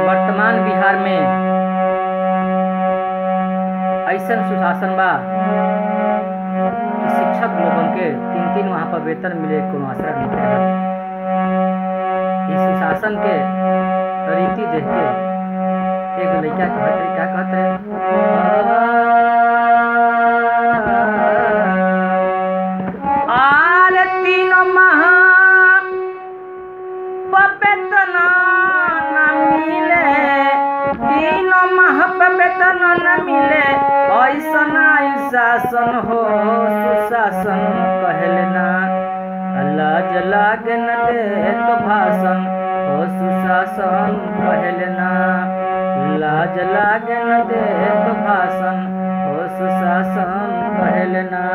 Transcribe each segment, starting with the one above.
वर्तमान बिहार में ऐसा सुशासन बा कि शिक्षक लोगन के 3-3 वहाँ पर वेतन मिले कोनो आसरा नहीं रहत। इस सुशासन के रीति देख के एगो लड़का कहत रहे आर 3 माह वेतन न मिले, 3 माह वेतन न मिले, ऐसन शासन हो सुशासन कहले ना। लाज लागे न दे तो भाषण हो सुशासन कहले ना। लाज लागे न दे तो भाषण हो सुशासन कहले ना।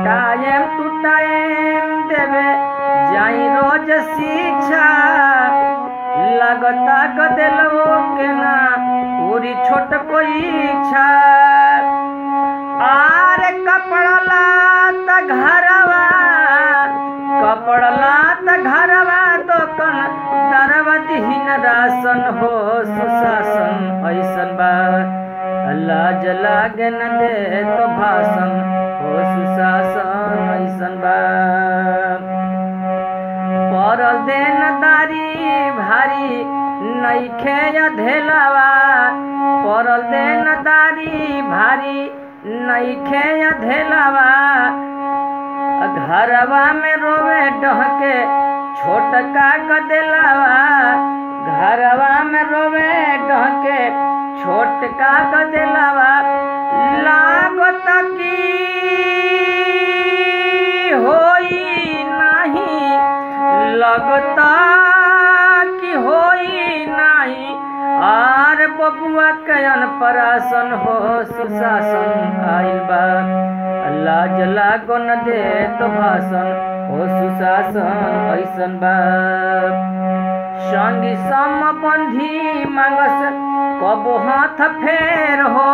टाइम टू टाइम देवे जाई रोज शिक्षा, लगता गदेलो के ना पूरी छोट कोई इच्छा। आरे कपड़ा लाता घरवा, कपड़ा लाता घरवा दोकन दरवा दिहिन राशन हो सुशासन ऐसन बा। लाज लागे न दे तो भाषण हो सुशासन ऐसन बा। परल देनदारी भारी नइखे अधेलावा, परल देनदारी भारी नइखे अधेलावा। घरवा में रोवे डहके छोटका गदेलावा, घरवा में रोवे डहके छोटका गदेलावा। लागत की होई नहीं, लगता कि होई नहीं। आर बबुआ के अनपराशन हो सुशासन आइल बा। लाज लागो न दे तो भाषण हो सुशासन ऐसन बा। संगी समबंधी मांगस कबो हाथ फेर हो,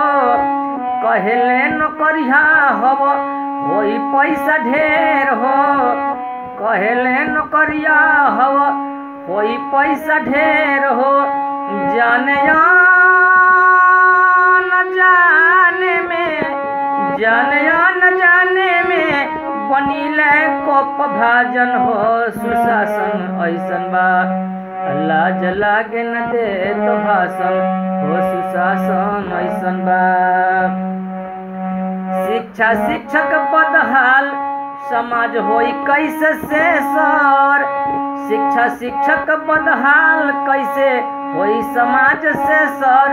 कहले न करिहा हब होई पैसा ढेर हो। कहले न करिया हब होई पैसा ढेर हो। जाने न जाने में, जाने न जाने में बनीले कोप भाजन हो सुशासन ऐसन बा। लाज लागे न दे तो भाषण हो सुशासन ऐसन बा। शिक्षा शिक्षक बदहाल समाज होई कैसे से सर। शिक्षा शिक्षक बदहाल कैसे होई समाज से सर।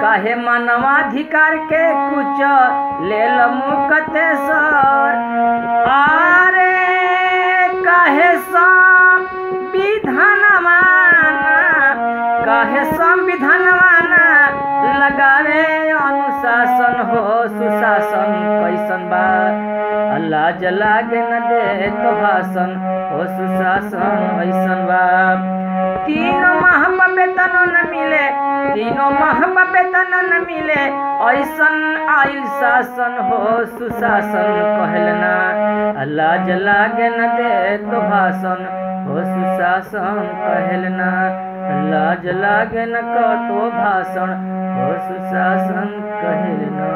काहे मानवाधिकार के कुछ लेल मुकते सर। आरे काहे संविधान माना, काहे संविधान माना लगावे अनुशासन हो सुशासन कैसन बा। लाज लागे न दे तो भाषण हो सुशासन ऐसन बा। 3 माह वेतन न मिले, 3 माह वेतन न मिले, ऐसन आइल शासन हो सुशासन कहले ना। लाज लागे न दे तो भाषण हो सुशासन कहले ना। लाज लागे न तो भाषण हो सुशासन कहले ना।